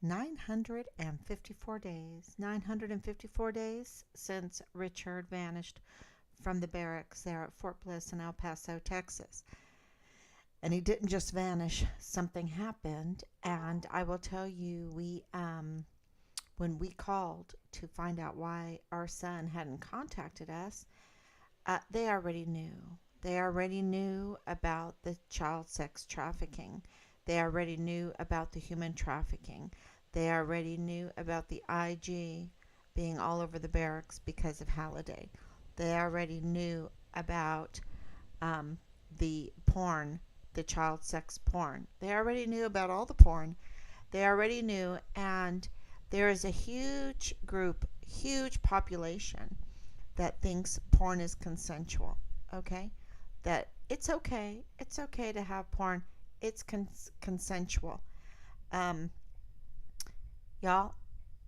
954 days. 954 days since Richard vanished from the barracks there at Fort Bliss in El Paso, Texas. And he didn't just vanish, something happened. And I will tell you, when we called to find out why our son hadn't contacted us, they already knew. They already knew about the child sex trafficking. They already knew about the human trafficking. They already knew about the IG being all over the barracks because of Halliday. They already knew about the porn, the child sex porn. They already knew about all the porn. They already knew, and there is a huge group, huge population that thinks porn is consensual, okay? That it's okay to have porn. It's consensual. Um, Y'all,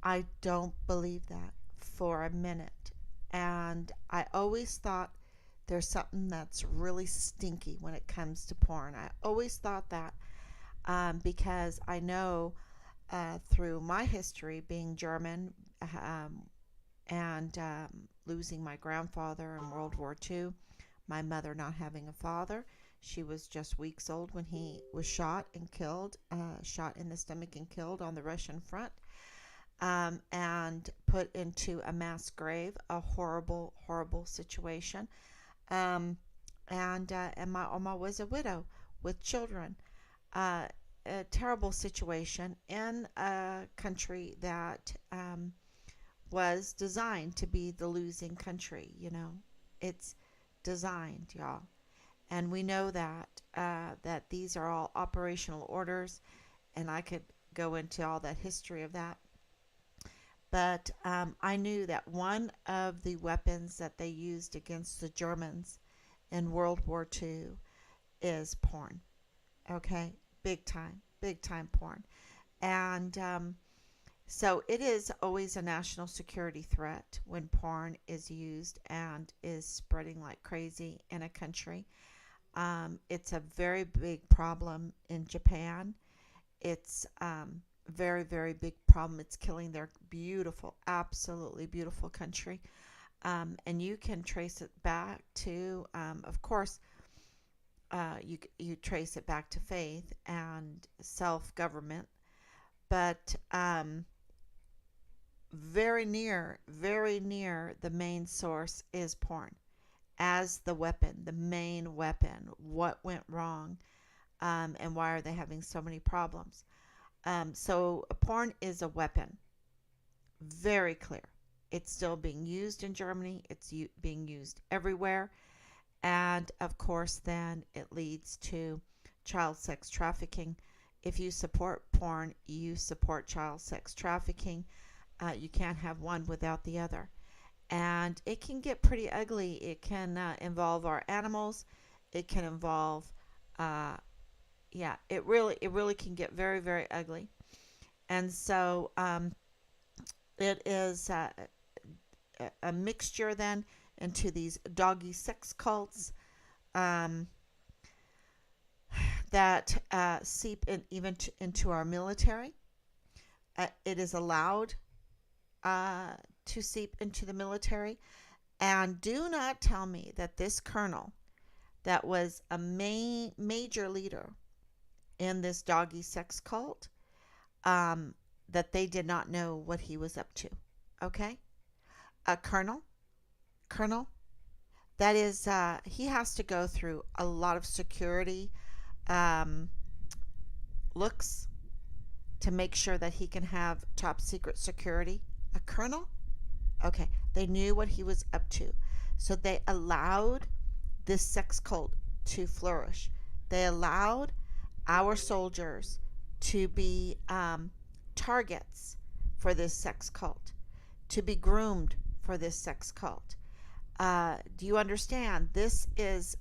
I don't believe that for a minute. And I always thought there's something that's really stinky when it comes to porn. I always thought that because I know through my history being German and losing my grandfather in World War II, my mother not having a father. She was just weeks old when he was shot and killed, shot in the stomach and killed on the Russian front, and put into a mass grave, a horrible, horrible situation. And my Oma was a widow with children. A terrible situation in a country that was designed to be the losing country. It's designed, y'all. And we know that these are all operational orders, and I could go into all that history of that. But I knew that one of the weapons that they used against the Germans in World War II is porn. Okay, big time porn. And so it is always a national security threat when porn is used and is spreading like crazy in a country. It's a very big problem in Japan. It's very, very big problem. It's killing their beautiful, absolutely beautiful country. And you can trace it back to, of course, you trace it back to faith and self-government, but very near the main source is porn as the weapon, the main weapon. What went wrong, and why are they having so many problems? So porn is a weapon, very clear. It's still being used in Germany. It's being used everywhere. And of course, then it leads to child sex trafficking. If you support porn, you support child sex trafficking. You can't have one without the other. And it can get pretty ugly. It can involve our animals. It can involve, it really can get very, very ugly. And so it is a mixture then into these doggy sex cults that seep in even into our military. It is allowed to seep into the military. And do not tell me that this colonel that was a major leader in this doggy sex cult, that they did not know what he was up to. Okay? A colonel, that is, he has to go through a lot of security looks to make sure that he can have top secret security. A colonel? Okay, they knew what he was up to. So they allowed this sex cult to flourish. They allowed our soldiers to be targets for this sex cult, to be groomed for this sex cult. Do you understand? This is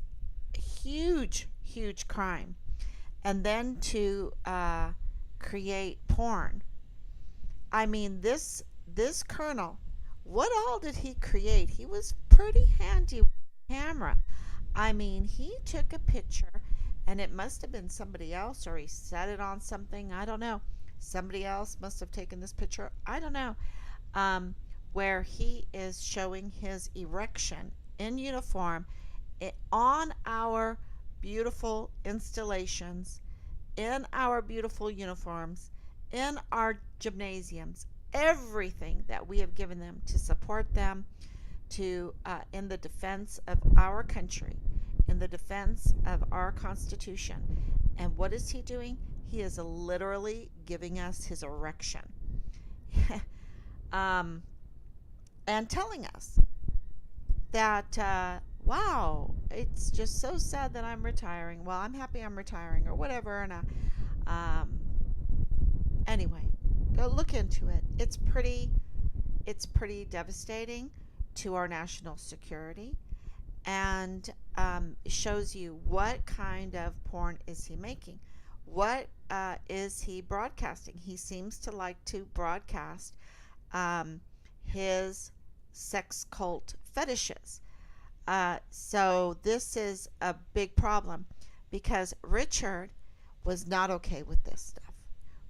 huge, huge crime. And then to create porn. I mean, this colonel, what all did he create? He was pretty handy with the camera. I mean, he took a picture, and it must have been somebody else, or he set it on something, I don't know. Somebody else must have taken this picture. I don't know. Where he is showing his erection in uniform on our beautiful installations, in our beautiful uniforms, in our gymnasiums, everything that we have given them to support them to in the defense of our country, in the defense of our Constitution. And what is he doing? He is literally giving us his erection. And telling us that, wow, it's just so sad that I'm retiring. Well, I'm happy I'm retiring or whatever. And anyway, go look into it. It's pretty devastating to our national security, and shows you what kind of porn is he making. What is he broadcasting? He seems to like to broadcast his sex cult fetishes. So this is a big problem because Richard was not okay with this stuff.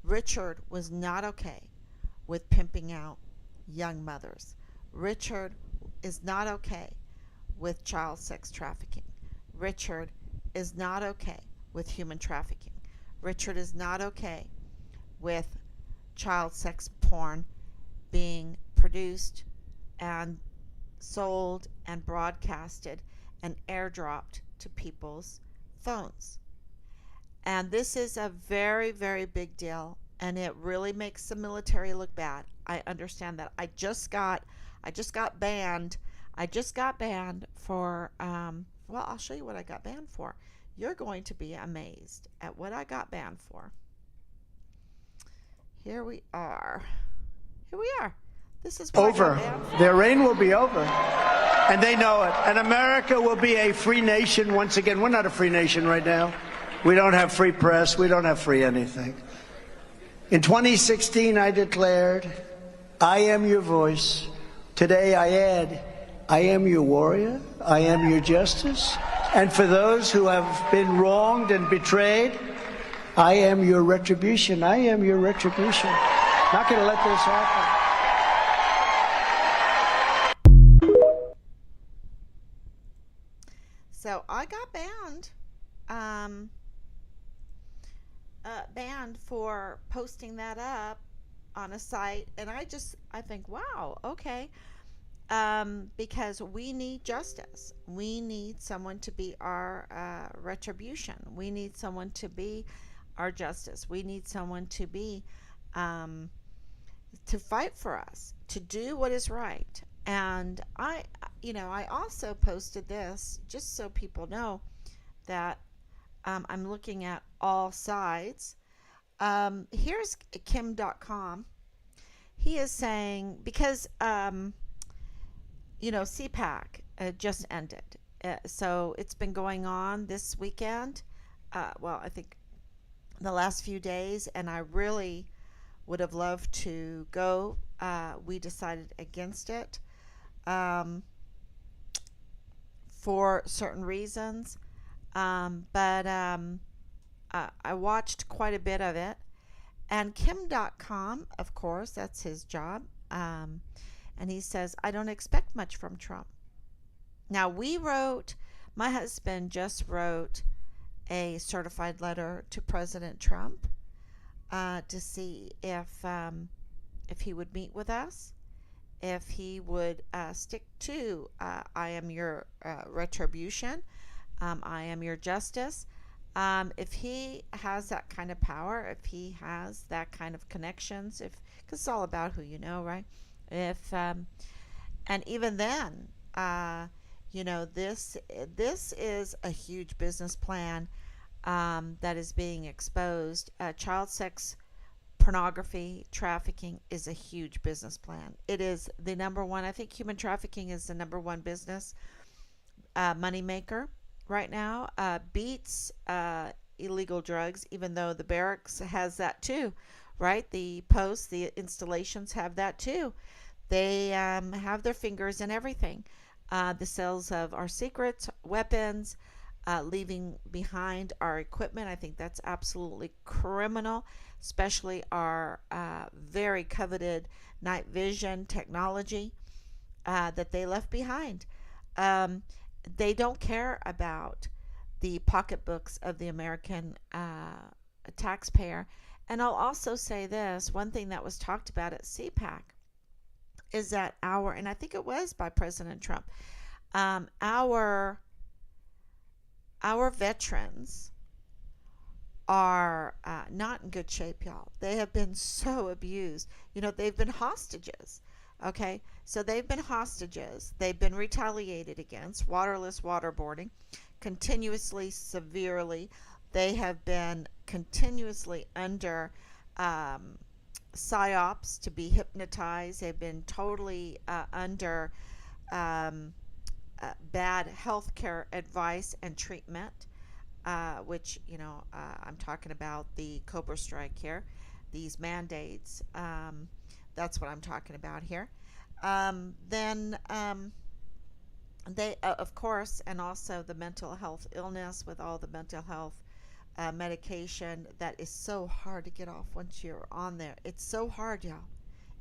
Richard was not okay with pimping out young mothers. Richard is not okay with child sex trafficking. Richard is not okay with human trafficking. Richard is not okay with child sex porn being produced and sold and broadcasted and airdropped to people's phones. And this is a very, very big deal, and it really makes the military look bad. I understand that. I just got banned. I just got banned for well, I'll show you what I got banned for. You're going to be amazed at what I got banned for. Here we are. This is what over. I got banned for. Their reign will be over. And they know it. And America will be a free nation once again. We're not a free nation right now. We don't have free press. We don't have free anything. In 2016, I declared, I am your voice. Today I add, I am your warrior. I am your justice. And for those who have been wronged and betrayed, I am your retribution. I am your retribution. Not going to let this happen. So I got banned for posting that up on a site, and I think, wow, okay, because we need justice. We need someone to be our retribution. We need someone to be our justice. We need someone to be to fight for us, to do what is right. And I also posted this just so people know that I'm looking at all sides. Here's Kim.com. He is saying, because CPAC just ended. So it's been going on this weekend. I think the last few days, and I really would have loved to go. We decided against it for certain reasons. But I watched quite a bit of it. And Kim.com, of course, that's his job. And he says, I don't expect much from Trump. Now, my husband just wrote a certified letter to President Trump to see if he would meet with us, if he would stick to I am your retribution, I am your justice. If he has that kind of power, if he has that kind of connections, because it's all about who you know, right? And even then, this is a huge business plan that is being exposed. Child sex, pornography, trafficking is a huge business plan. It is the number one. I think human trafficking is the number one business money maker right now. Beats illegal drugs, even though the barracks has that too, right? The posts, the installations have that too. They have their fingers in everything. The sales of our secrets, weapons, leaving behind our equipment. I think that's absolutely criminal, especially our very coveted night vision technology that they left behind. Um, they don't care about the pocketbooks of the American taxpayer. And I'll also say this, one thing that was talked about at CPAC is that and I think it was by President Trump, our veterans are not in good shape, y'all. They have been so abused. They've been hostages. Okay, so they've been hostages. They've been retaliated against, waterless waterboarding, continuously, severely. They have been continuously under psyops to be hypnotized. They've been totally under bad health care advice and treatment, which, I'm talking about the Cobra Strike here, these mandates. That's what I'm talking about here. Then they, of course, and also the mental health illness with all the mental health medication that is so hard to get off once you're on there. It's so hard, y'all.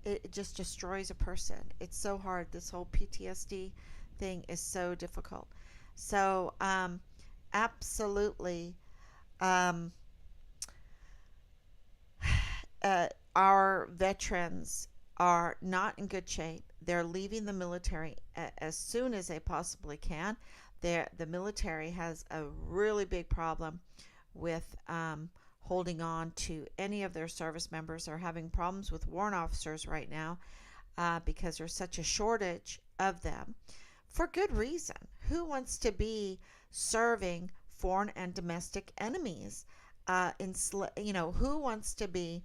It just destroys a person. It's so hard. This whole PTSD thing is so difficult. So, absolutely, our veterans are not in good shape. They're leaving the military as soon as they possibly can. The military has a really big problem with holding on to any of their service members. Are having problems with warrant officers right now because there's such a shortage of them for good reason. Who wants to be serving foreign and domestic enemies? Who wants to be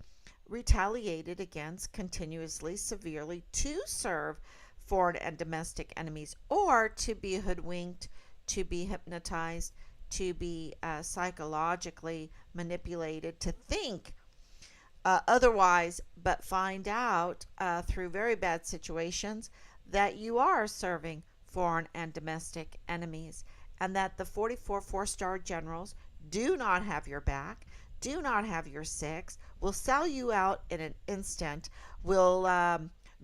retaliated against continuously, severely to serve foreign and domestic enemies, or to be hoodwinked, to be hypnotized, to be psychologically manipulated to think otherwise, but find out through very bad situations that you are serving foreign and domestic enemies, and that the 44 four-star generals do not have your back, do not have your six, will sell you out in an instant, will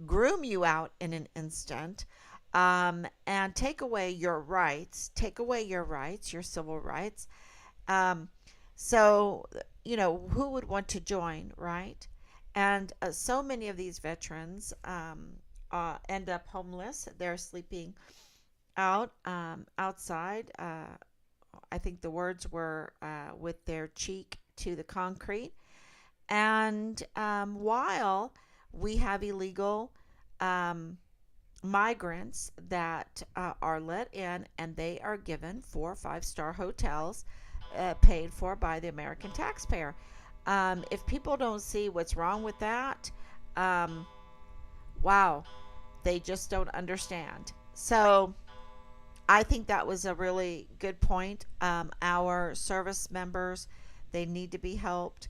groom you out in an instant, and take away your rights, your civil rights. So, who would want to join, right? And so many of these veterans end up homeless. They're sleeping outside. I think the words were with their cheek to the concrete. And while we have illegal migrants that are let in, and they are given 4 or 5-star hotels paid for by the American taxpayer. If people don't see what's wrong with that, wow, they just don't understand. So I think that was a really good point. Our service members, they need to be helped.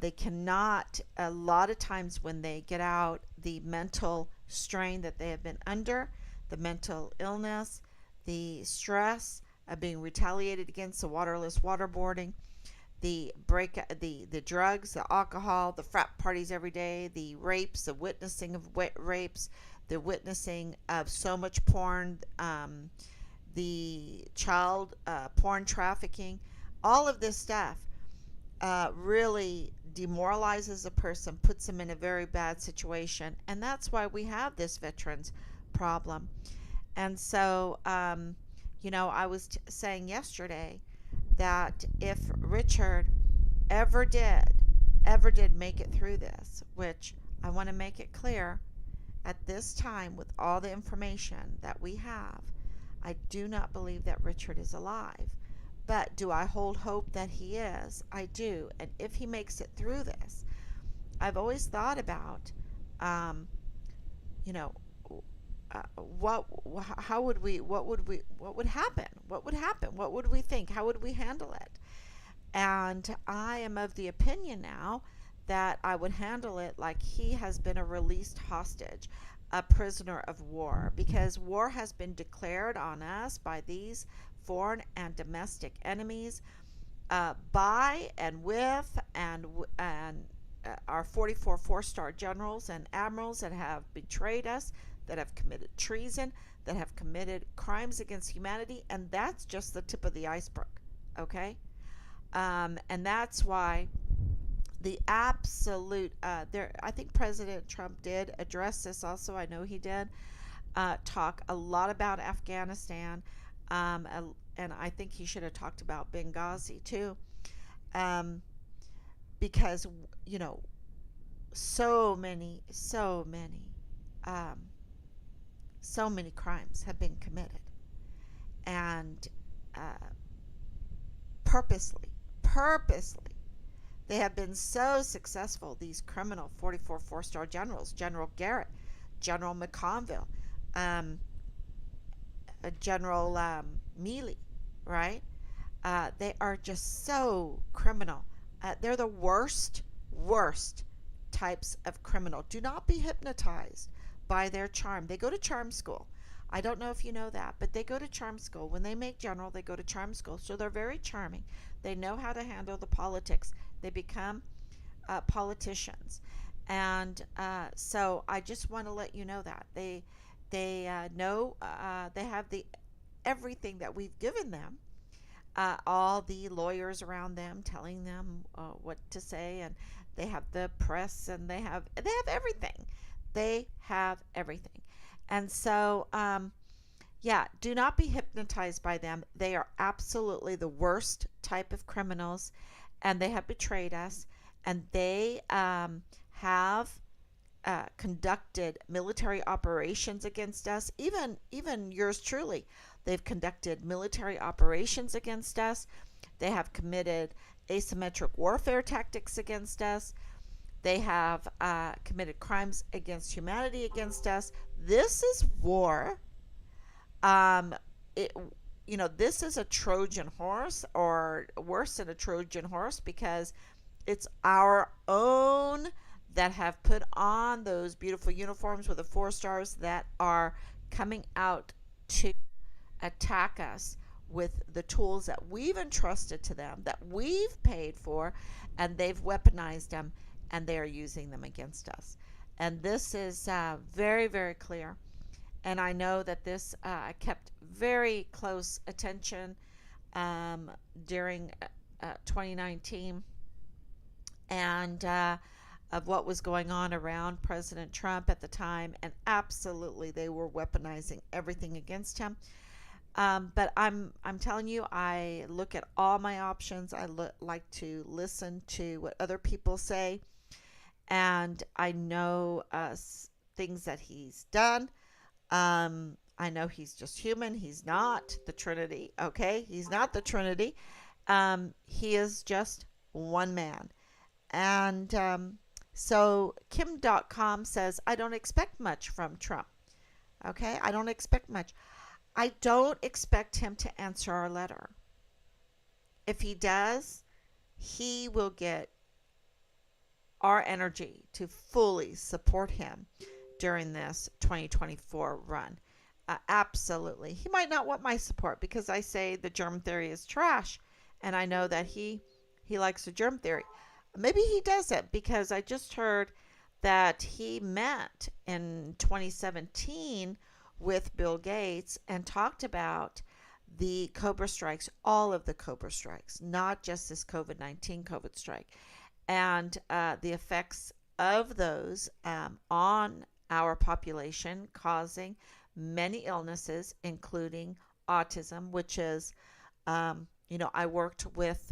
They cannot, a lot of times when they get out, the mental strain that they have been under, the mental illness, the stress of being retaliated against, the waterless waterboarding, the drugs, the alcohol, the frat parties every day, the rapes, the witnessing of rapes, the witnessing of so much porn, the child porn trafficking, all of this stuff really demoralizes a person, puts them in a very bad situation, and that's why we have this veterans problem. And so, I was saying yesterday that if Richard ever did make it through this, which I want to make it clear, at this time, with all the information that we have, I do not believe that Richard is alive. But do I hold hope that he is? I do. And if he makes it through this, I've always thought about, what would happen? What would we think? How would we handle it? And I am of the opinion now that I would handle it like he has been a released hostage, a prisoner of war, because war has been declared on us by these foreign and domestic enemies, by and with and our 44 four-star generals and admirals that have betrayed us, that have committed treason, that have committed crimes against humanity, and that's just the tip of the iceberg, okay? And that's why the absolute there. I think President Trump did address this also. I know he did talk a lot about Afghanistan, and I think he should have talked about Benghazi too, um, because so many, um, so many crimes have been committed, and purposely, they have been so successful. These criminal 44 four-star generals, General Garrett, General McConville, General Mealy, right? They are just so criminal. They're the worst types of criminal. Do not be hypnotized by their charm. They go to charm school. I don't know if you know that, but they go to charm school. When they make general, they go to charm school. So they're very charming. They know how to handle the politics. They become politicians. And so I just want to let you know that. They know they have everything that we've given them. All the lawyers around them telling them what to say, and they have the press, and they have everything. They have everything. And so, yeah, do not be hypnotized by them. They are absolutely the worst type of criminals, and they have betrayed us, and they have conducted military operations against us, even yours truly. They've conducted military operations against us. They have committed asymmetric warfare tactics against us. They have committed crimes against humanity against us. This is war. This is a Trojan horse, or worse than a Trojan horse, because it's our own that have put on those beautiful uniforms with the 4 stars that are coming out to attack us with the tools that we've entrusted to them, that we've paid for, and they've weaponized them, and they are using them against us. And this is very, very clear. And I know that this kept very close attention during 2019, and of what was going on around President Trump at the time. And absolutely, they were weaponizing everything against him. But I'm telling you, I look at all my options. I like to listen to what other people say, and I know things that he's done. I know he's just human. He's not the Trinity, okay? He's not the Trinity. He is just one man. And so Kim.com says, I don't expect much from Trump, okay? I don't expect much. I don't expect him to answer our letter. If he does, he will get our energy to fully support him during this 2024 run. Absolutely. He might not want my support because I say the germ theory is trash, and I know that he likes the germ theory. Maybe he doesn't, because I just heard that he met in 2017 with Bill Gates and talked about the Cobra strikes, all of the Cobra strikes, not just this COVID-19 COVID strike, and the effects of those on our population, causing many illnesses, including autism, which is, I worked with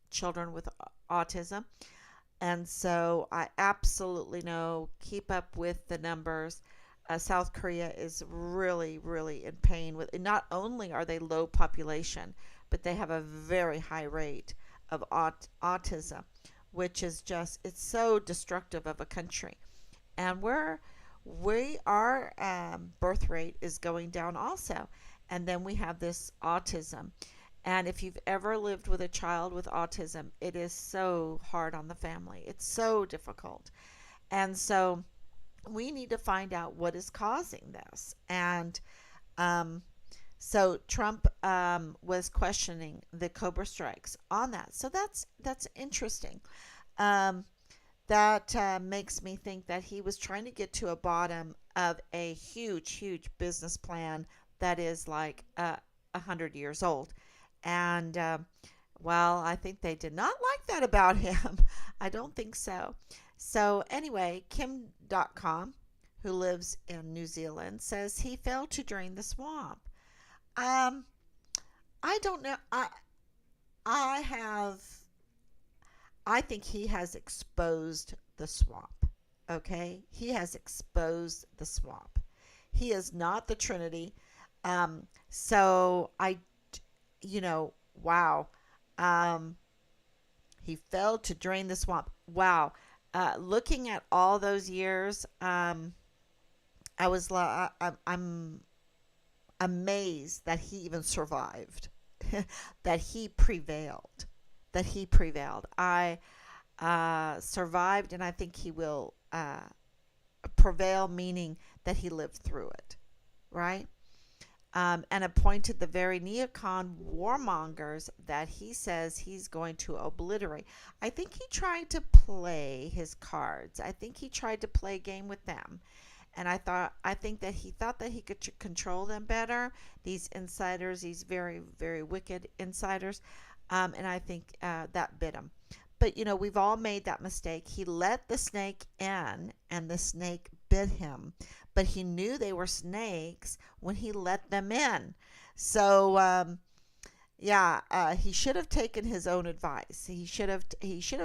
children with autism. And so I absolutely know, keep up with the numbers. South Korea is really, really in pain with. Not only are they low population, but they have a very high rate of autism, which is just, it's so destructive of a country. And our birth rate is going down also. And then we have this autism. And if you've ever lived with a child with autism, it is so hard on the family. It's so difficult. And so we need to find out what is causing this. And So Trump was questioning the Cobra strikes on that. So that's interesting. Um, that makes me think that he was trying to get to a bottom of a huge, huge business plan that is like 100 years old. And well, I think they did not like that about him. I don't think so. So anyway, Kim.com, who lives in New Zealand, says he failed to drain the swamp. Um, I don't know. I have I think he has exposed the swamp. Okay? He has exposed the swamp. He is not the Trinity. So wow. Um, he failed to drain the swamp. Wow. Looking at all those years, I'm amazed that he even survived, that he prevailed, I survived, and I think he will prevail, meaning that he lived through it, right? And appointed the very neocon warmongers that he says he's going to obliterate. I think he tried to play his cards. I think he tried to play a game with them. And I think that he thought that he could control them better. These insiders, these very, very wicked insiders. And I think that bit him. But, we've all made that mistake. He let the snake in, and the snake bit him. But he knew they were snakes when he let them in. So, he should have taken his own advice. He should have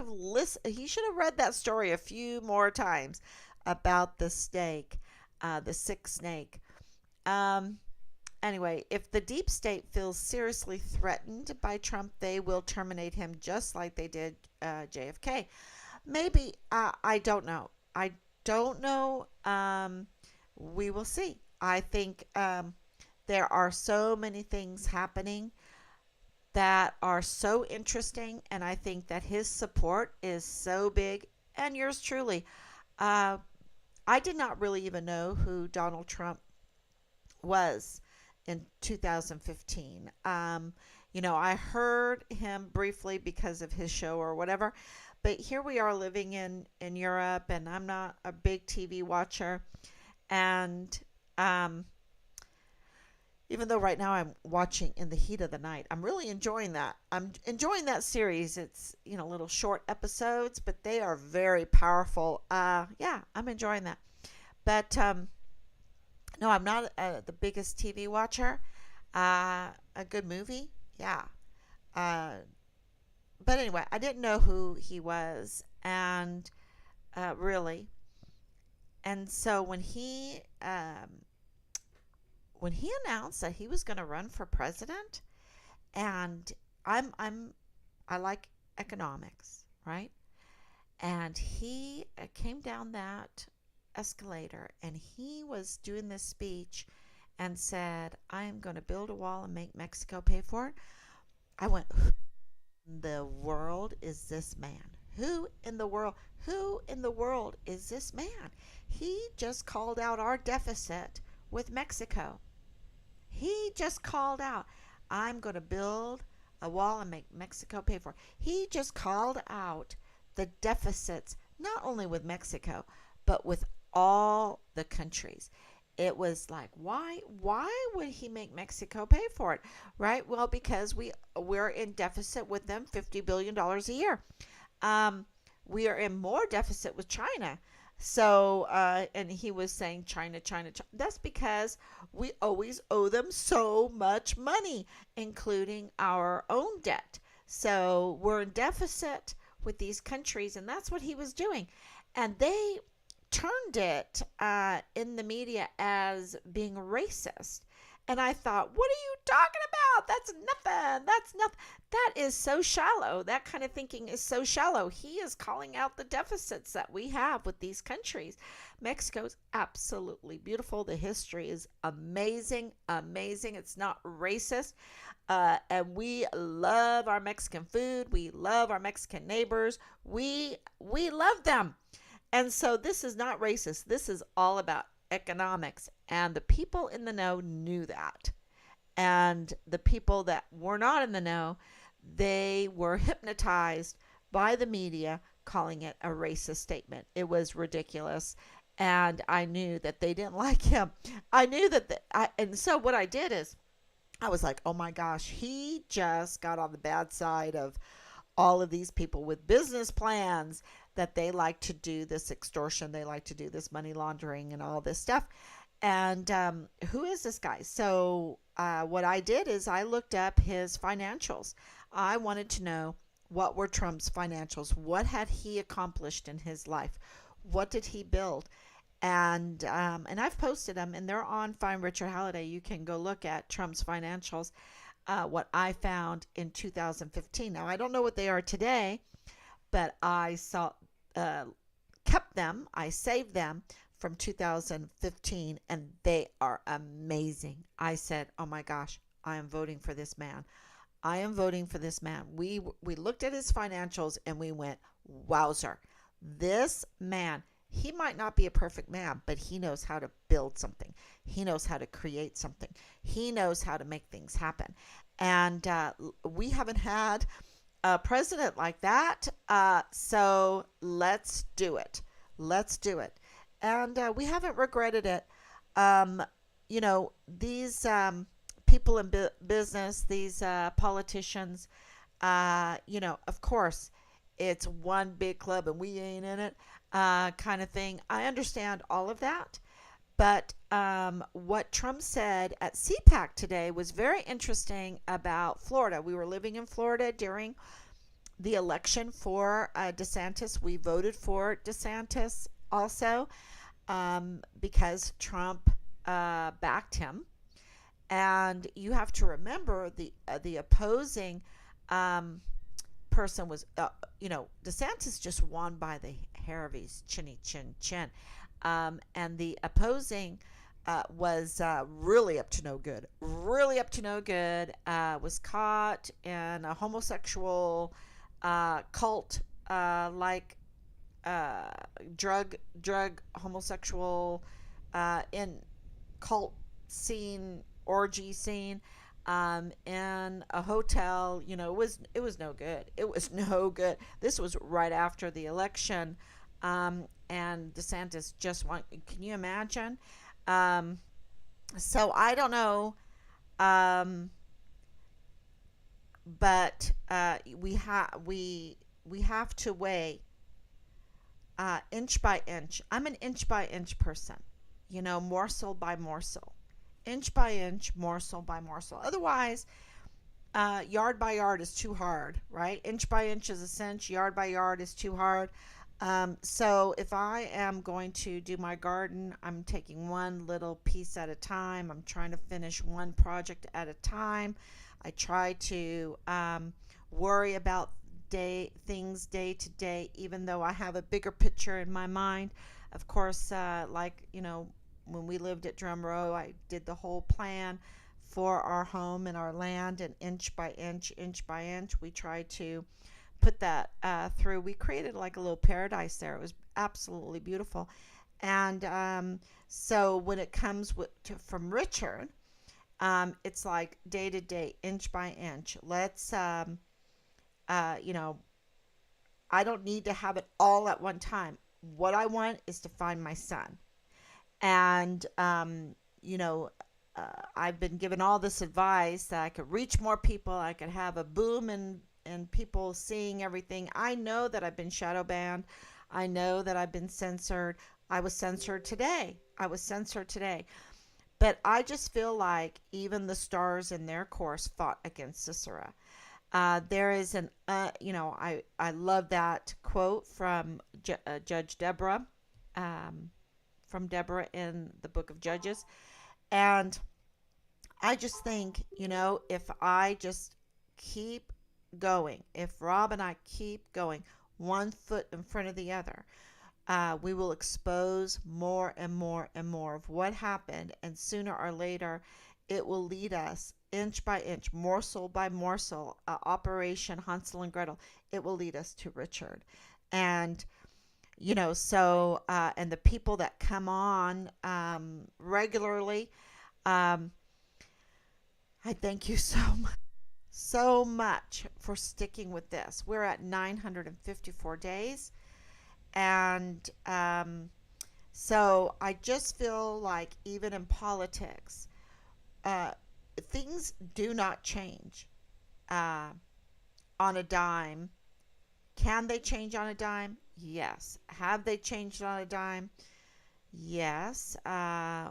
listened. He should have read that story a few more times about the snake, the sick snake. Anyway, if the deep state feels seriously threatened by Trump, they will terminate him just like they did JFK. Maybe. I don't know. I don't know. We will see. I think there are so many things happening that are so interesting, and I think that his support is so big, and yours truly. I did not really even know who Donald Trump was in 2015. I heard him briefly because of his show or whatever, but here we are living in Europe, and I'm not a big TV watcher. And even though right now I'm watching In the Heat of the Night, I'm really enjoying that. I'm enjoying that series. It's, little short episodes, but they are very powerful. I'm enjoying that. But no, I'm not the biggest TV watcher. A good movie, yeah. But anyway, I didn't know who he was, and really. And so when he announced that he was going to run for president, and I like economics, right? And he came down that escalator, and he was doing this speech and said, I am going to build a wall and make Mexico pay for it. I went, who in the world is this man? Who in the world is this man? He just called out our deficit with Mexico. He just called out, I'm going to build a wall and make Mexico pay for it. He just called out the deficits, not only with Mexico, but with all the countries. It was like, why would he make Mexico pay for it? Right? Well, because we're in deficit with them $50 billion a year. We are in more deficit with China. So, and he was saying China. That's because we always owe them so much money, including our own debt. So we're in deficit with these countries, and that's what he was doing. And they turned it in the media as being racist. And I thought, what are you talking about? That's nothing. That's nothing. That is so shallow. That kind of thinking is so shallow. He is calling out the deficits that we have with these countries. Mexico's absolutely beautiful. The history is amazing, amazing. It's not racist. And we love our Mexican food. We love our Mexican neighbors. We love them. And so this is not racist. This is all about economics. And the people in the know knew that. And the people that were not in the know, they were hypnotized by the media calling it a racist statement. It was ridiculous. And I knew that they didn't like him. I knew that, and so what I did is I was like, oh my gosh, he just got on the bad side of all of these people with business plans that they like to do this extortion, they like to do this money laundering and all this stuff. And who is this guy? So what I did is I looked up his financials. I wanted to know, what were Trump's financials? What had he accomplished in his life? What did he build? And I've posted them, and they're on Find Richard Halliday. You can go look at Trump's financials. What I found in 2015. Now I don't know what they are today, but I kept them. I saved them from 2015, and they are amazing. I said, oh my gosh, I am voting for this man. I am voting for this man. We looked at his financials and we went, wowzer, this man. He might not be a perfect man, but he knows how to build something. He knows how to create something. He knows how to make things happen. And we haven't had a president like that. So let's do it. Let's do it. And we haven't regretted it. These people in business, these politicians, of course, it's one big club and we ain't in it. Kind of thing. I understand all of that. But what Trump said at CPAC today was very interesting about Florida. We were living in Florida during the election for DeSantis. We voted for DeSantis also because Trump backed him. And you have to remember the opposing person was, DeSantis just won by the hair of his chinny chin. And the opposing was really up to no good. Really up to no good. Was caught in a homosexual cult, like drug homosexual in cult scene, orgy scene. In a hotel, it was no good. It was no good. This was right after the election, and DeSantis just won. Can you imagine? So I don't know, but we have to weigh inch by inch. I'm an inch by inch person, morsel by morsel. Inch by inch, morsel by morsel. Otherwise, yard by yard is too hard, right? Inch by inch is a cinch. Yard by yard is too hard. So if I am going to do my garden, I'm taking one little piece at a time. I'm trying to finish one project at a time. I try to worry about things day to day, even though I have a bigger picture in my mind. Of course, when we lived at Drum Row, I did the whole plan for our home and our land, and inch by inch, we tried to put that through. We created like a little paradise there. It was absolutely beautiful. And so when it comes from Richard, it's like day to day, inch by inch. Let's, I don't need to have it all at one time. What I want is to find my son. And, I've been given all this advice that I could reach more people. I could have a boom in people seeing everything. I know that I've been shadow banned. I know that I've been censored. I was censored today. But I just feel like even the stars in their course fought against Sisera. There is I love that quote from Judge Deborah. From Deborah in the book of Judges. And I just think, if I just keep going, if Rob and I keep going one foot in front of the other, we will expose more and more and more of what happened. And sooner or later, it will lead us inch by inch, morsel by morsel, Operation Hansel and Gretel. It will lead us to Richard. And and the people that come on regularly, I thank you so much for sticking with this. We're at 954 days. And so I just feel like even in politics, uh, things do not change uh, on a dime. Can they change on a dime? Yes. Have they changed on a dime? Yes.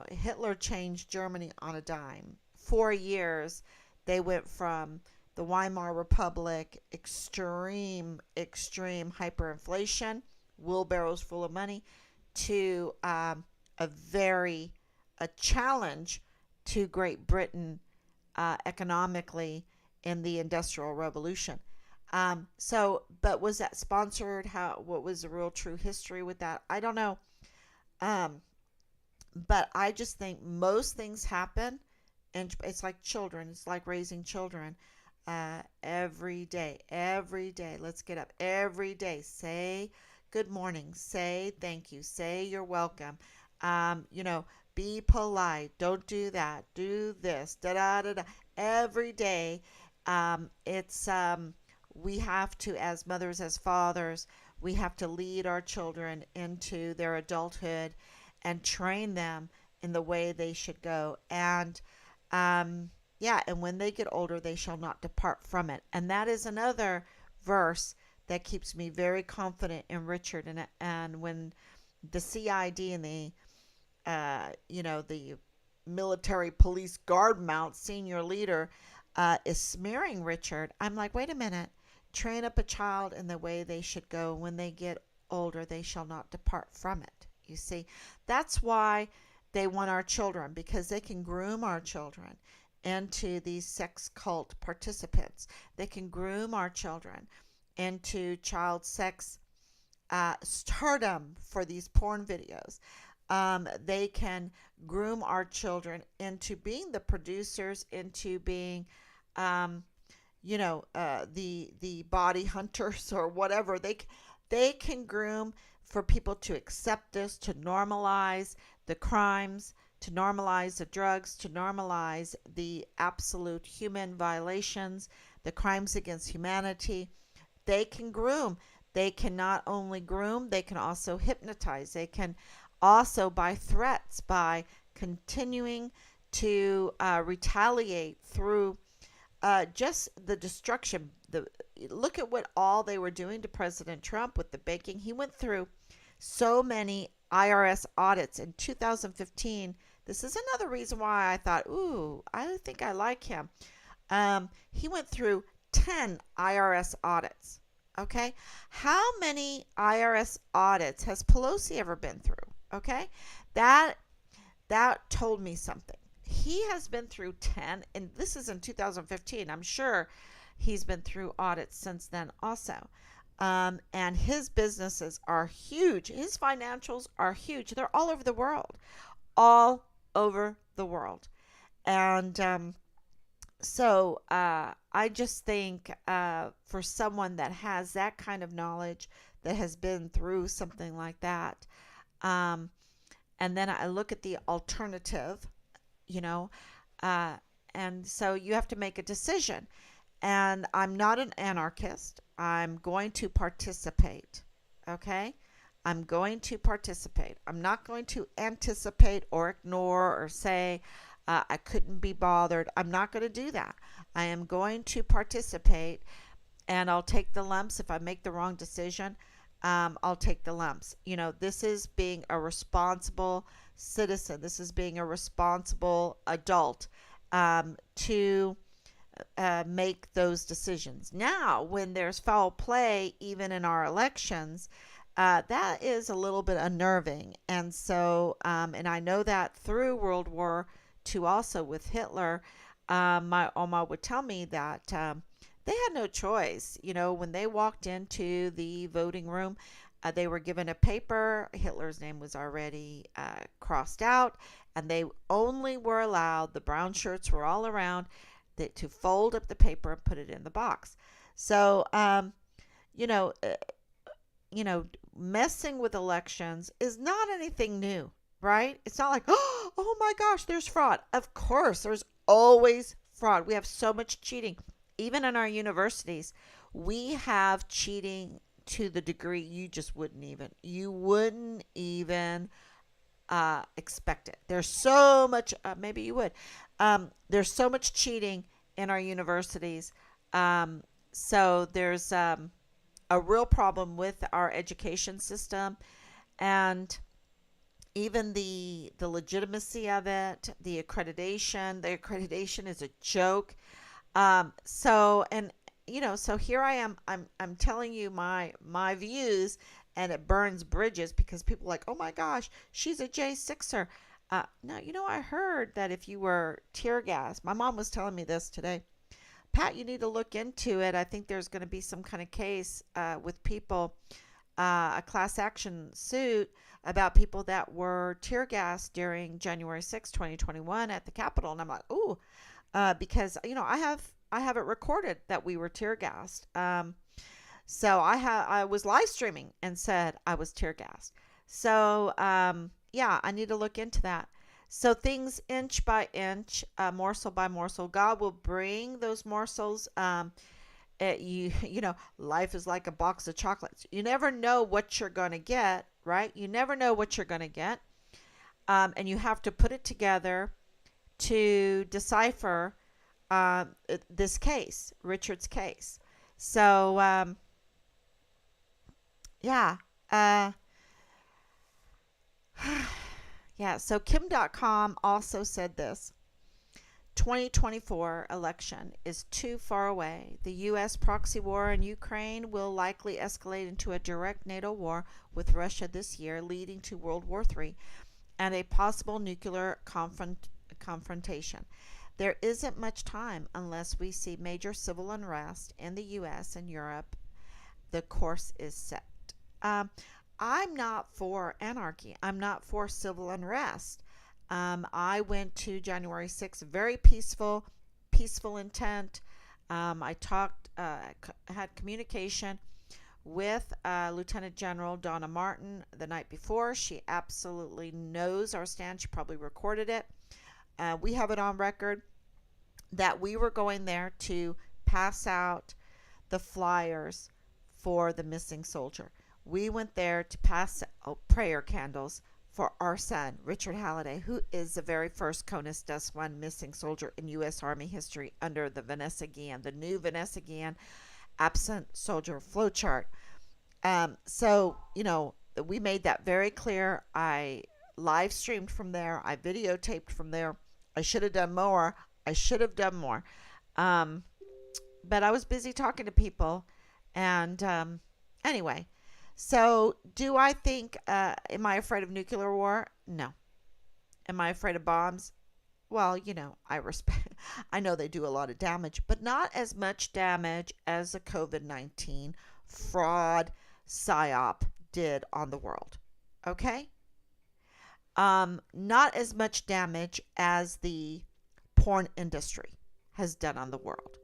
Hitler changed Germany on a dime. 4 years, they went from the Weimar Republic, extreme hyperinflation, wheelbarrows full of money, to a challenge to Great Britain economically in the Industrial Revolution. But was that sponsored? What was the real true history with that? I don't know. Um, but I just think most things happen, and it's like children. It's like raising children. Every day, every day. Let's get up every day. Say good morning. Say thank you. Say you're welcome. Be polite. Don't do that. Do this. Da da da da. Every day, it's we have to, as mothers, as fathers, we have to lead our children into their adulthood and train them in the way they should go. And and when they get older, they shall not depart from it. And that is another verse that keeps me very confident in Richard. And when the CID and the military police guard mount senior leader is smearing Richard, I'm like, wait a minute. Train up a child in the way they should go. When they get older, they shall not depart from it. You see, that's why they want our children, because they can groom our children into these sex cult participants. They can groom our children into child sex stardom for these porn videos. They can groom our children into being the producers, into being the body hunters or whatever. They can groom for people to accept this, to normalize the crimes, to normalize the drugs, to normalize the absolute human violations, the crimes against humanity. They can groom. They can not only groom, they can also hypnotize. They can also, by threats, by continuing to retaliate through just the destruction. Look at what all they were doing to President Trump with the banking. He went through so many IRS audits in 2015. This is another reason why I thought, ooh, I think I like him. He went through 10 IRS audits. Okay. How many IRS audits has Pelosi ever been through? Okay. That told me something. He has been through 10, and this is in 2015. I'm sure he's been through audits since then also. And his businesses are huge. His financials are huge. They're all over the world. All over the world. And so I just think for someone that has that kind of knowledge, that has been through something like that, and then I look at the alternative, and so you have to make a decision. And I'm not an anarchist. I'm going to participate. Okay? I'm going to participate. I'm not going to anticipate or ignore or say, I couldn't be bothered. I'm not going to do that. I am going to participate, and I'll take the lumps. If I make the wrong decision, I'll take the lumps. This is being a responsible citizen. This is being a responsible adult to make those decisions. Now, when there's foul play, even in our elections, that is a little bit unnerving. And so, and I know that through World War II also with Hitler, my Oma would tell me that they had no choice. When they walked into the voting room, they were given a paper. Hitler's name was already crossed out, and they only were allowed, the brown shirts were all around, to fold up the paper and put it in the box. So, messing with elections is not anything new, right? It's not like, oh my gosh, there's fraud. Of course, there's always fraud. We have so much cheating. Even in our universities, we have cheating to the degree you wouldn't even expect it. There's so much, maybe you would. There's so much cheating in our universities. So there's a real problem with our education system, and even the legitimacy of it, the accreditation. The accreditation is a joke. So and so here I am. I'm telling you my views, and it burns bridges because people are like, oh my gosh, she's a J6er. No, I heard that if you were tear gas, my mom was telling me this today. Pat, you need to look into it. I think there's going to be some kind of case with people, a class action suit about people that were tear gassed during January 6, 2021 at the Capitol. And I'm like, ooh, because, I have it recorded that we were tear gassed. So I was live streaming and said I was tear gassed. So, yeah, I need to look into that. So things inch by inch, morsel by morsel. God will bring those morsels. Life is like a box of chocolates. You never know what you're going to get, right? You never know what you're going to get. And you have to put it together to decipher this case, Richard's case. So, yeah. Yeah, so Kim.com also said this. 2024 election is too far away. The U.S. proxy war in Ukraine will likely escalate into a direct NATO war with Russia this year, leading to World War III and a possible nuclear confrontation. There isn't much time unless we see major civil unrest in the U.S. and Europe. The course is set. I'm not for anarchy. I'm not for civil unrest. I went to January 6th, very peaceful intent. I had communication with Lieutenant General Donna Martin the night before. She absolutely knows our stand. She probably recorded it. We have it on record that we were going there to pass out the flyers for the missing soldier. We went there to pass out prayer candles for our son, Richard Halliday, who is the very first CONUS Dust 1 missing soldier in U.S. Army history under the Vanessa Guillen, the new Vanessa Guillen absent soldier flowchart. So, we made that very clear. I live streamed from there. I videotaped from there. I should have done more. But I was busy talking to people. And anyway. So, do I think, am I afraid of nuclear war? No. Am I afraid of bombs? Well, I know they do a lot of damage, but not as much damage as the COVID-19 fraud psyop did on the world. Okay? Not as much damage as the porn industry has done on the world.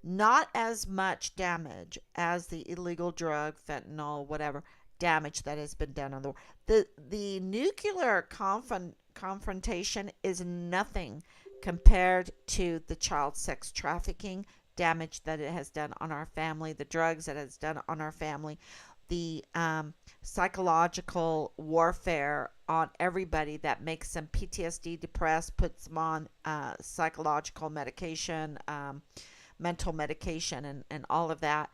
Not as much damage as the illegal drug, fentanyl, whatever damage that has been done on the world. The nuclear confrontation is nothing compared to the child sex trafficking damage that it has done on our family, the drugs that it has done on our family, the psychological warfare on everybody that makes them PTSD, depressed, puts them on psychological medication, mental medication, and all of that.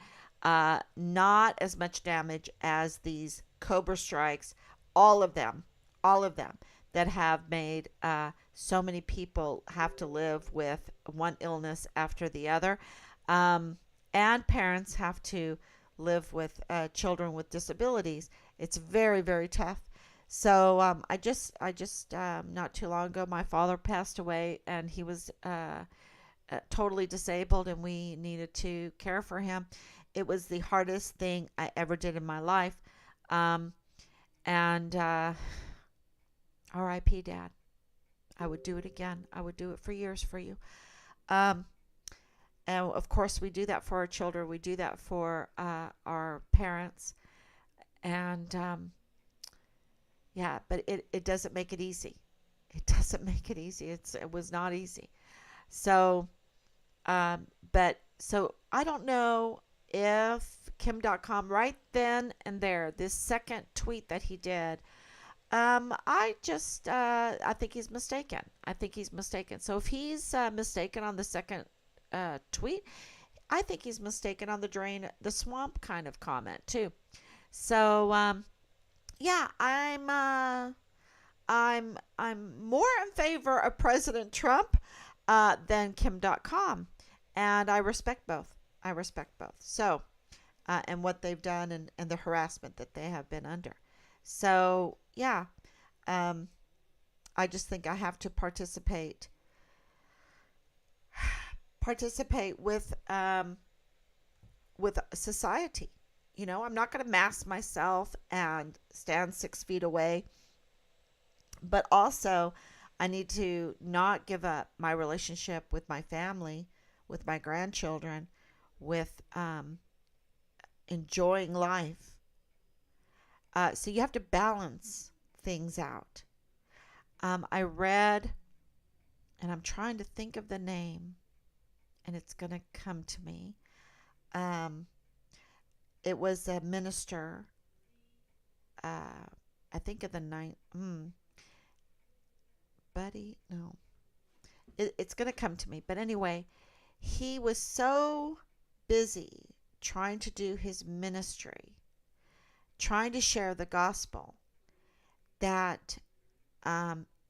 Not as much damage as these Cobra strikes, all of them that have made so many people have to live with one illness after the other, and parents have to live with children with disabilities. It's very, very tough. So I just not too long ago, my father passed away, and he was totally disabled, and we needed to care for him. It was the hardest thing I ever did in my life. And R.I.P. Dad. I would do it again. I would do it for years for you. And of course, we do that for our children. We do that for our parents. And yeah, but it doesn't make it easy. It doesn't make it easy. It was not easy. So But so I don't know if Kim.com right then and there, this second tweet that he did, I think he's mistaken. I think he's mistaken. So if he's mistaken on the second tweet, I think he's mistaken on the drain the swamp kind of comment too. So yeah, I'm more in favor of President Trump than Kim.com, and I respect both. I respect both. So and what they've done, and the harassment that they have been under. So yeah, um, I just think I have to participate with society. You know, I'm not going to mask myself and stand 6 feet away, but also I need to not give up my relationship with my family, with my grandchildren, with enjoying life. So you have to balance things out. I read, and I'm trying to think of the name, and it's going to come to me. Um, it was a minister, I think of the ninth, Buddy, no. It's going to come to me. But anyway, he was so busy trying to do his ministry, trying to share the gospel, that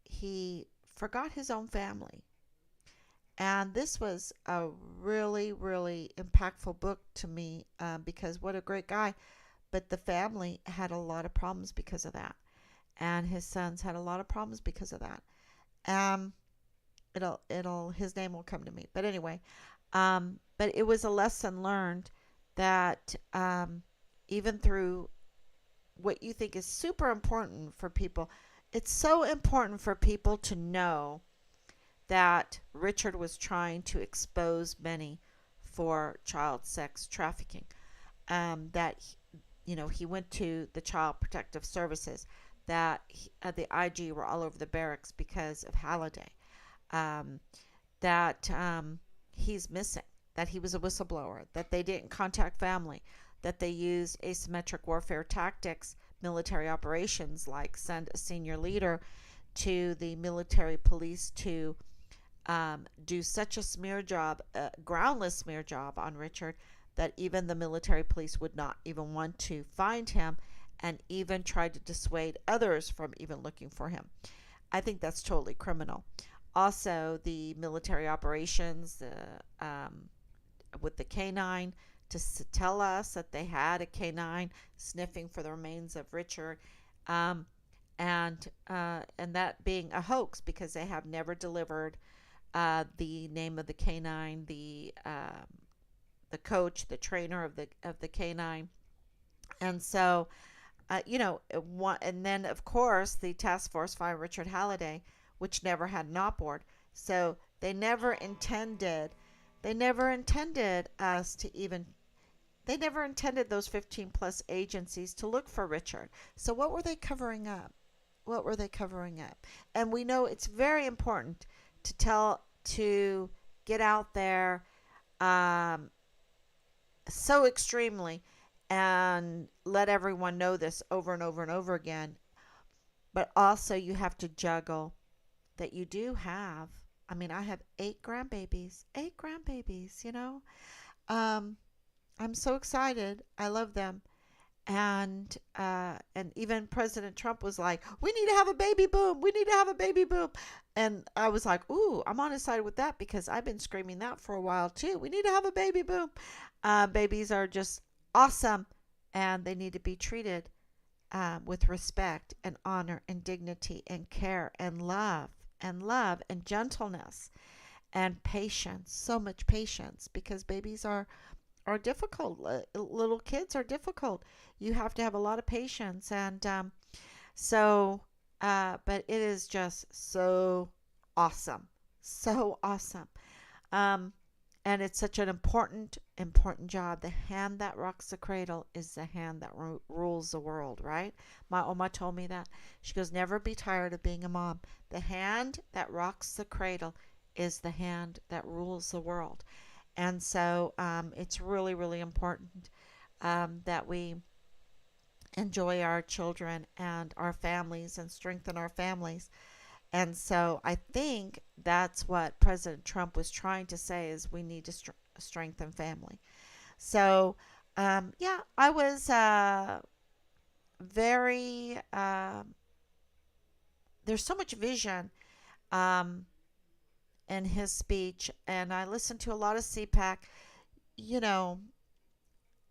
he forgot his own family. And this was a really, really impactful book to me, because what a great guy. But the family had a lot of problems because of that. And his sons had a lot of problems because of that. His name will come to me. But anyway, but it was a lesson learned that even through what you think is super important for people, it's so important for people to know that Richard was trying to expose many for child sex trafficking. That he went to the Child Protective Services, that the IG were all over the barracks because of Halliday, that he's missing, that he was a whistleblower, that they didn't contact family, that they used asymmetric warfare tactics, military operations, like send a senior leader to the military police to do such a smear job, a groundless smear job on Richard, that even the military police would not even want to find him, and even tried to dissuade others from even looking for him. I think that's totally criminal. Also, the military operations with the canine to tell us that they had a canine sniffing for the remains of Richard, and that being a hoax, because they have never delivered the name of the canine, the coach, the trainer of the canine, and so. And then of course the task force Find Richard Halliday, which never had an op board. So they never intended us to even, they never intended those 15 plus agencies to look for Richard. So what were they covering up? And we know it's very important to get out there so extremely and let everyone know this over and over and over again. But also you have to juggle that you do have, I have 8 grandbabies, I'm so excited. I love them. And even President Trump was like, we need to have a baby boom. We need to have a baby boom. And I was like, ooh, I'm on his side with that, because I've been screaming that for a while too. We need to have a baby boom. Babies are just awesome, and they need to be treated with respect and honor and dignity and care and love and gentleness and patience. So much patience, because babies are difficult. Little kids are difficult. You have to have a lot of patience, and but it is just so awesome, and it's such an important job. The hand that rocks the cradle is the hand that rules the world, right? My Oma told me that. She goes, never be tired of being a mom. The hand that rocks the cradle is the hand that rules the world. And so it's really, really important that we enjoy our children and our families and strengthen our families. And so I think that's what President Trump was trying to say is we need to strengthen family. So, yeah, I was very, there's so much vision um, in his speech, and I listened to a lot of CPAC. You know,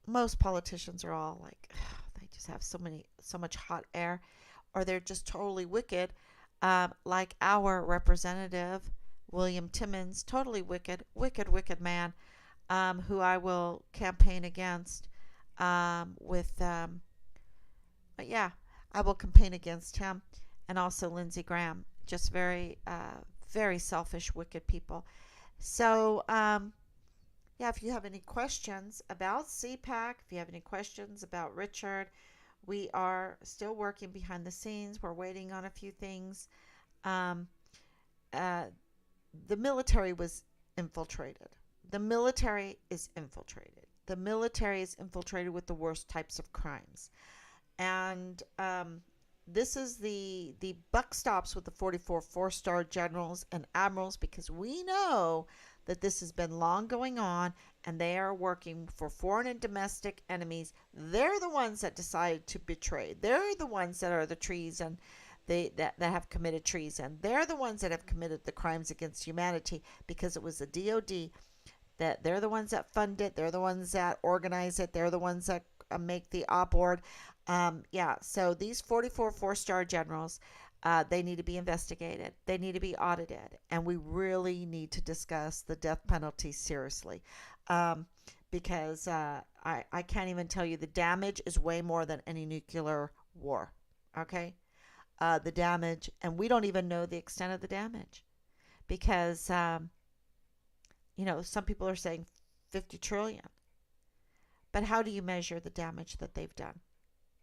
most politicians are all like, they just have so much hot air, or they're just totally wicked. Like our representative, William Timmons, totally wicked, wicked, wicked man, who I will campaign against yeah, I will campaign against him, and also Lindsey Graham. Just very, very selfish, wicked people. So, yeah, if you have any questions about CPAC, if you have any questions about Richard, we are still working behind the scenes. We're waiting on a few things. Um, uh, the military was infiltrated. The military is infiltrated. The military is infiltrated with the worst types of crimes. And this is the buck stops with the 44 four-star generals and admirals, because we know that this has been long going on, and they are working for foreign and domestic enemies. They're the ones that decide to betray. They're the ones that are the treason. That have committed treason. They're the ones that have committed the crimes against humanity, because it was the DOD that they're the ones that fund it. They're the ones that organize it. They're the ones that make the op ord. Yeah, so these 44 four-star generals, they need to be investigated. They need to be audited. And we really need to discuss the death penalty seriously, because I can't even tell you, the damage is way more than any nuclear war. Okay? The damage, and we don't even know the extent of the damage, because, some people are saying 50 trillion. But how do you measure the damage that they've done?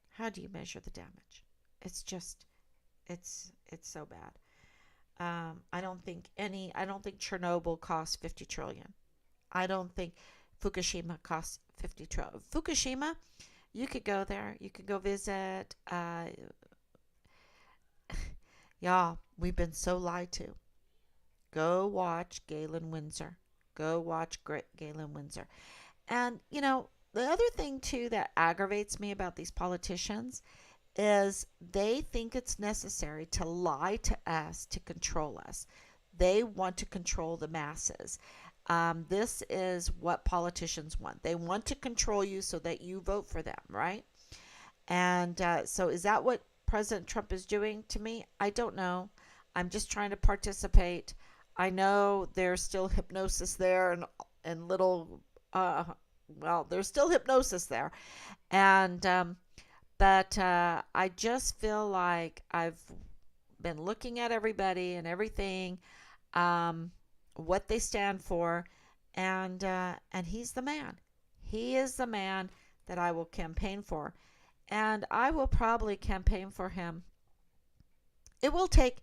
How do you measure the damage? It's just, it's so bad. I don't think Chernobyl cost 50 trillion. I don't think Fukushima cost 50 trillion. Fukushima, you could go there. You could go visit. Y'all, we've been so lied to. Go watch Galen Windsor. Go watch Galen Windsor. And, the other thing, too, that aggravates me about these politicians is they think it's necessary to lie to us to control us. They want to control the masses. This is what politicians want. They want to control you so that you vote for them, right? And so is that what President Trump is doing to me? I don't know. I'm just trying to participate. I know there's still hypnosis there, and little, there's still hypnosis there. And, but I just feel like I've been looking at everybody and everything, what they stand for, and he's the man. He is the man that I will campaign for. And I will probably campaign for him. It would take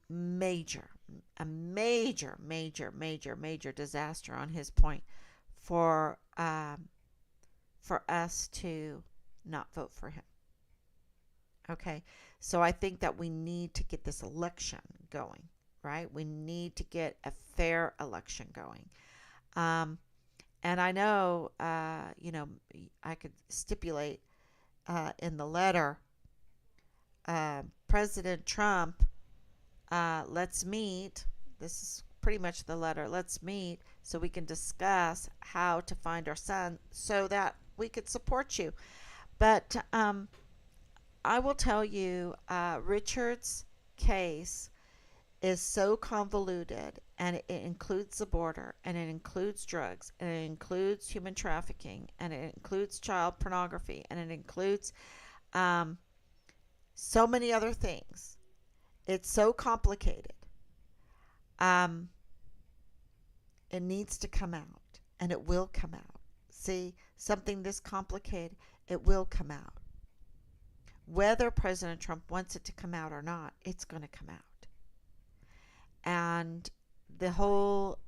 a major disaster on his point for us to not vote for him. Okay, so I think that we need to get this election going, right? We need to get a fair election going. And I know, I could stipulate in the letter, President Trump, let's meet. This is pretty much the letter. Let's meet so we can discuss how to find our son so that we could support you. But I will tell you, Richard's case is so convoluted, and it includes the border, and it includes drugs, and it includes human trafficking, and it includes child pornography, and it includes so many other things. It's so complicated. It needs to come out, and it will come out. See, something this complicated, it will come out. Whether President Trump wants it to come out or not, it's going to come out. And the whole,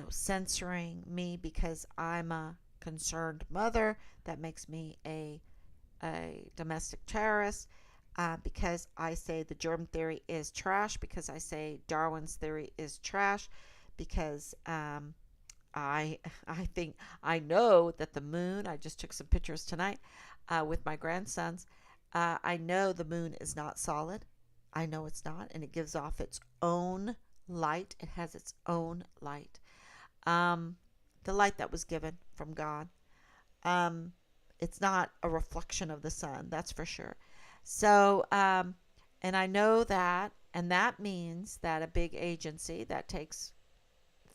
censoring me because I'm a concerned mother, that makes me a domestic terrorist. Because I say the germ theory is trash, because I say Darwin's theory is trash, because I I think I know that the moon. I just took some pictures tonight with my grandsons. I know the moon is not solid. I know it's not, and it gives off its own light. It has its own light. Um, the light that was given from God. Um, it's not a reflection of the sun, that's for sure. So, and I know that, and that means that a big agency that takes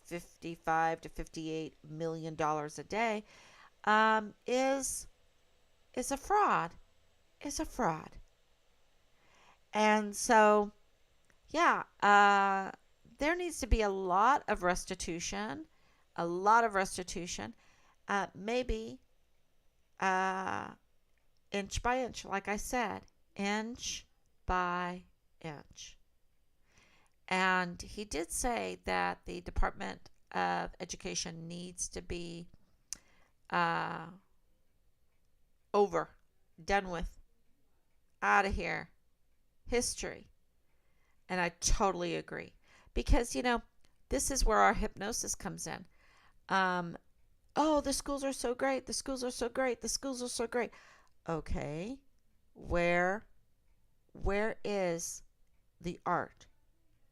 55 to 58 million dollars a day is a fraud. Is a fraud. And so, yeah, there needs to be a lot of restitution, a lot of restitution. Maybe uh, inch by inch, like I said, inch by inch. And he did say that the Department of Education needs to be uh, over, done with, out of here, history. And I totally agree. Because, this is where our hypnosis comes in. Um, oh, the schools are so great. The schools are so great. The schools are so great. Okay, where is the art?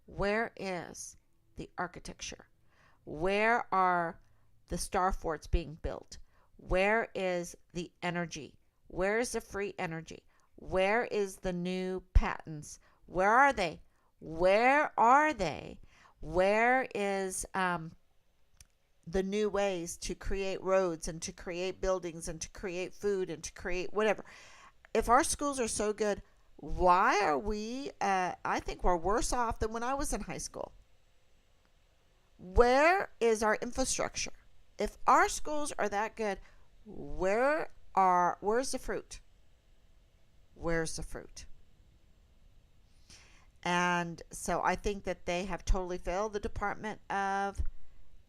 Where is the architecture? Where are the star forts being built? Where is the energy? Where is the free energy? Where is the new patents? Where are they? Where are they? Where is the new ways to create roads and to create buildings and to create food and to create whatever? If our schools are so good, why are we, I think we're worse off than when I was in high school. Where is our infrastructure? If our schools are that good, where's the fruit? Where's the fruit? And so I think that they have totally failed the Department of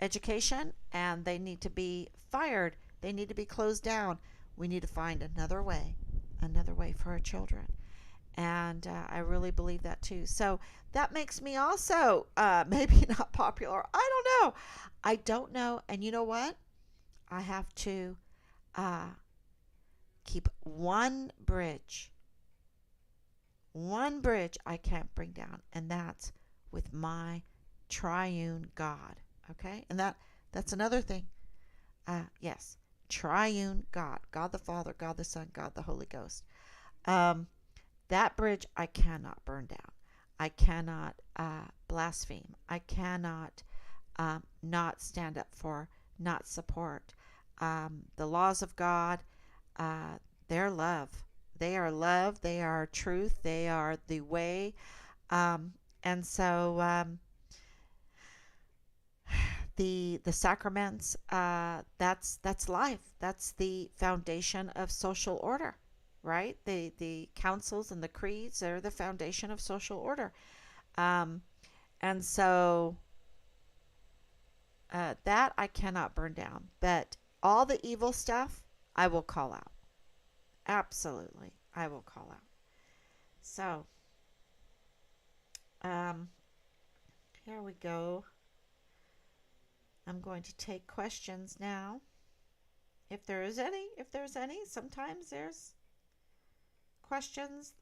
Education, and they need to be fired. They need to be closed down. We need to find another way for our children. And I really believe that too. So that makes me also maybe not popular. I don't know. And you know what? I have to keep one bridge I can't bring down, and that's with my triune God. Okay? And that's another thing. Yes, triune God. God the Father, God the Son, God the Holy Ghost. That bridge I cannot burn down. I cannot blaspheme. I cannot not stand up for, not support. The laws of God, they're love. They are love. They are truth. They are the way. And so the sacraments, that's life. That's the foundation of social order, right? The councils and the creeds are the foundation of social order. And so that I cannot burn down. But all the evil stuff, I will call out. Absolutely, I will call out. So, here we go. I'm going to take questions now. If there's any, sometimes there's questions,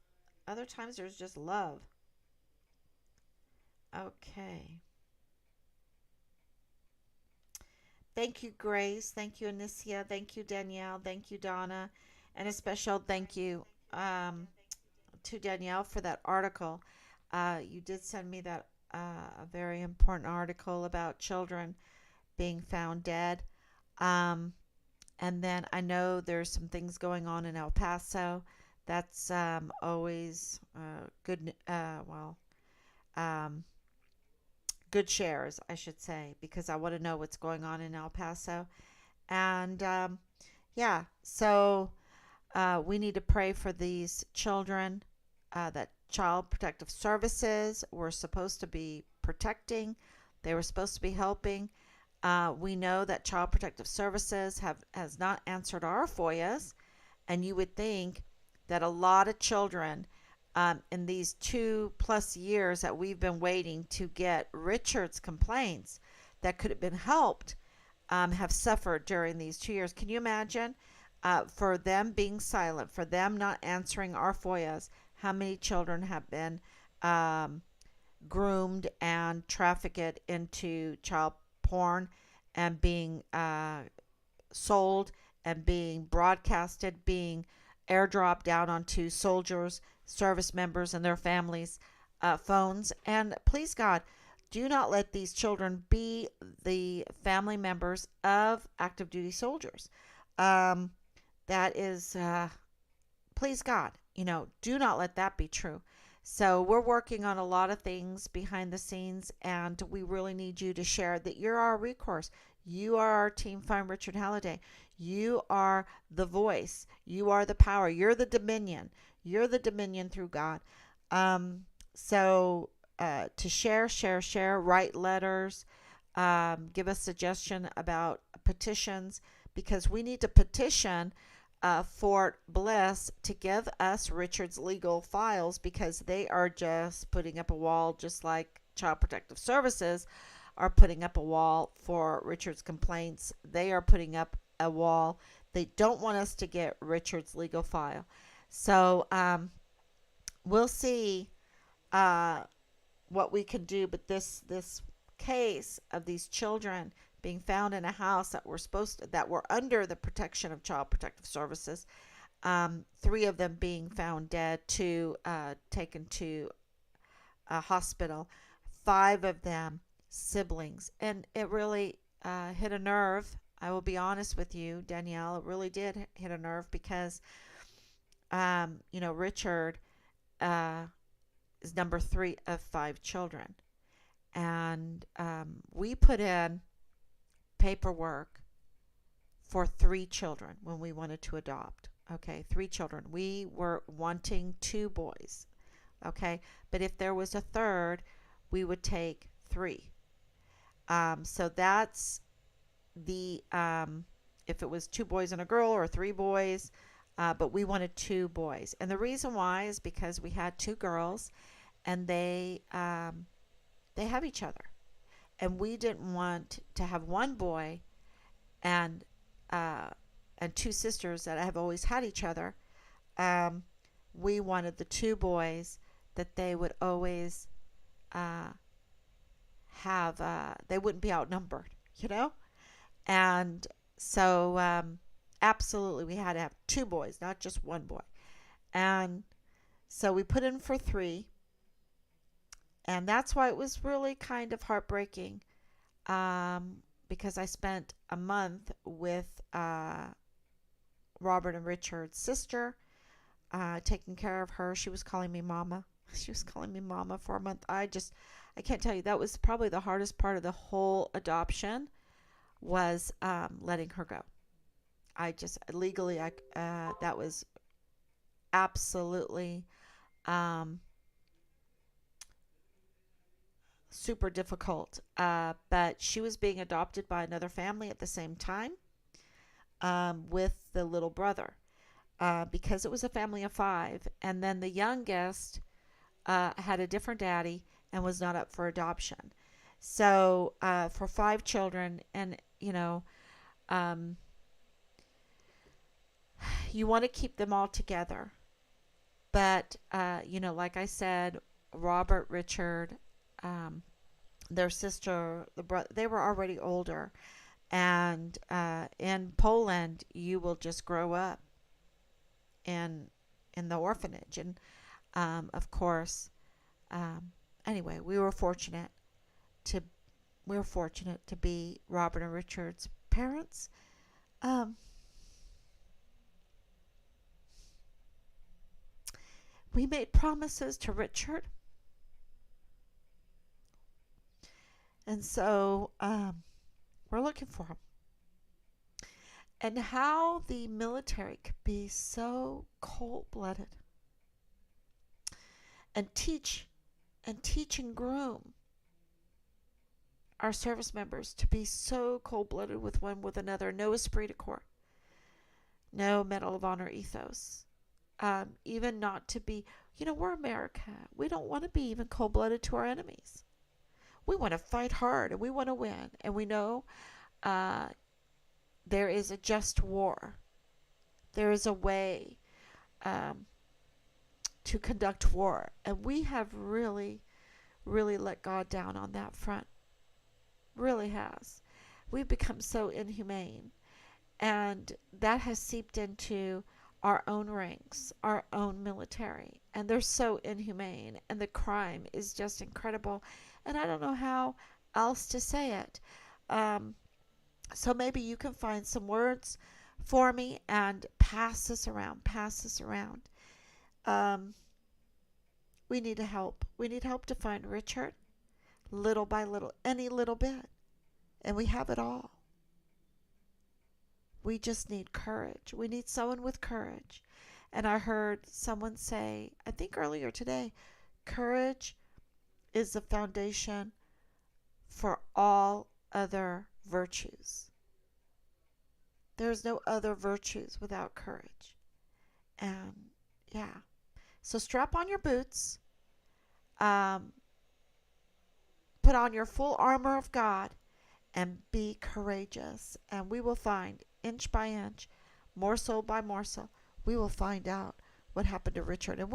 other times there's just love. Okay. Thank you, Grace. Thank you, Anicia. Thank you, Danielle. Thank you, Donna. And a special thank you to Danielle for that article. You did send me that a very important article about children being found dead. And then I know there's some things going on in El Paso. That's always good. Good shares, I should say, because I want to know what's going on in El Paso. And yeah, so we need to pray for these children. that Child Protective Services were supposed to be protecting. They were supposed to be helping. We know that Child Protective Services has not answered our FOIAs, and you would think that a lot of children in these 2+ years that we've been waiting to get Richard's complaints that could have been helped have suffered during these 2 years. Can you imagine for them being silent, for them not answering our FOIAs, how many children have been groomed and trafficked into child porn and being sold and being broadcasted, being airdropped down onto soldiers, service members, and their families' phones. And please God, do not let these children be the family members of active duty soldiers. That is, please God, do not let that be true. So we're working on a lot of things behind the scenes, and we really need you to share that you're our recourse. You are our team, Find Richard Halliday. You are the voice. You are the power. You're the dominion. You're the dominion through God. So to share, write letters, give us suggestion about petitions, because we need to petition Fort Bliss to give us Richard's legal files, because they are just putting up a wall, just like Child Protective Services are putting up a wall for Richard's complaints. They are putting up a wall. They don't want us to get Richard's legal file. So we'll see what we can do. But this case of these children being found in a house that were under the protection of Child Protective Services, 3 of them being found dead, 2 taken to a hospital, 5 of them siblings, and it really hit a nerve. I will be honest with you, Danielle, it really did hit a nerve, because Richard is number 3 of 5 children, and we put in paperwork for 3 children when we wanted to adopt. Okay, 3 children. We were wanting 2 boys. Okay, but if there was a third, we would take 3. So that's the if it was 2 boys and a girl, or 3 boys, but we wanted 2 boys. And the reason why is because we had 2 girls, and they have each other, and we didn't want to have 1 boy and 2 sisters that have always had each other. We wanted the 2 boys that they would always have, they wouldn't be outnumbered, and so absolutely we had to have 2 boys, not just 1 boy. And so we put in for 3, and that's why it was really kind of heartbreaking, because I spent a month with Robert and Richard's sister, taking care of her. She was calling me mama. She was calling me mama for a month. I can't tell you, that was probably the hardest part of the whole adoption, was letting her go. I just legally, that was absolutely super difficult. But she was being adopted by another family at the same time, with the little brother, because it was a family of 5. And then the youngest had a different daddy and was not up for adoption. So for 5 children, and you want to keep them all together, but like I said, Robert, Richard, their sister, the brother, they were already older, and in Poland you will just grow up in the orphanage. And of course, anyway, we were fortunate to be Robert and Richard's parents. We made promises to Richard, and so we're looking for him. And how the military could be so cold-blooded. and teach and groom our service members to be so cold-blooded with one with another. No esprit de corps, no Medal of Honor ethos. Even not to be, we're America. We don't want to be even cold-blooded to our enemies. We want to fight hard and we want to win. And we know there is a just war. There is a way to conduct war. And we have really, really let God down on that front. Really has. We've become so inhumane. And that has seeped into our own ranks, our own military. And they're so inhumane. And the crime is just incredible. And I don't know how else to say it. So maybe you can find some words for me and pass this around. We need help. We need help to find Richard, little by little, any little bit. And we have it all. We just need courage. We need someone with courage. And I heard someone say, I think earlier today, courage is the foundation for all other virtues. There's no other virtues without courage. And yeah. So strap on your boots. Put on your full armor of God and be courageous. And we will find, inch by inch, morsel by morsel, we will find out what happened to Richard. And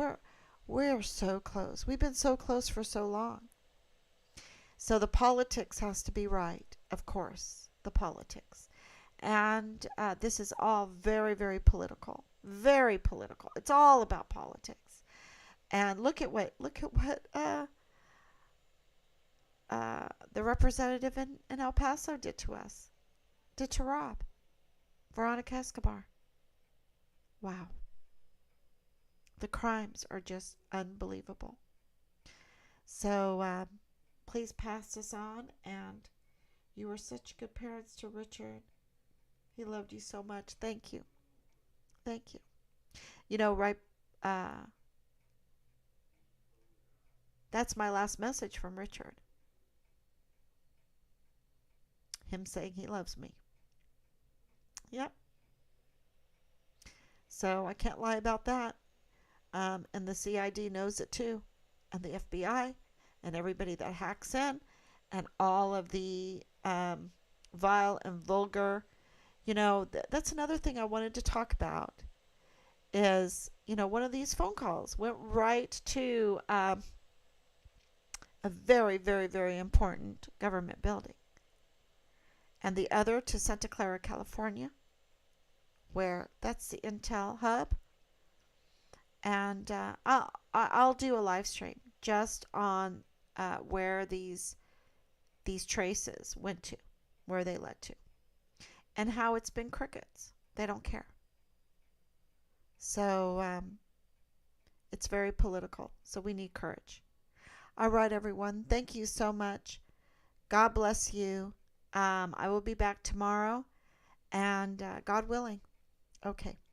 we're so close. We've been so close for so long. So the politics has to be right, of course, the politics. And this is all very, very political. Very political. It's all about politics. And look at what the representative in El Paso did to us. Did to Rob. Veronica Escobar. Wow. The crimes are just unbelievable. So please pass this on. And you were such good parents to Richard. He loved you so much. Thank you. Thank you. That's my last message from Richard. Him saying he loves me. Yep. So I can't lie about that. And the CID knows it too. And the FBI and everybody that hacks in and all of the vile and vulgar. That's another thing I wanted to talk about is, one of these phone calls went right to a very, very, very important government building. And the other to Santa Clara, California, where that's the Intel hub. And I'll do a live stream just on where these traces went to, where they led to, and how it's been crickets. They don't care. So it's very political. So we need courage. All right, everyone. Thank you so much. God bless you. I will be back tomorrow, and God willing. Okay.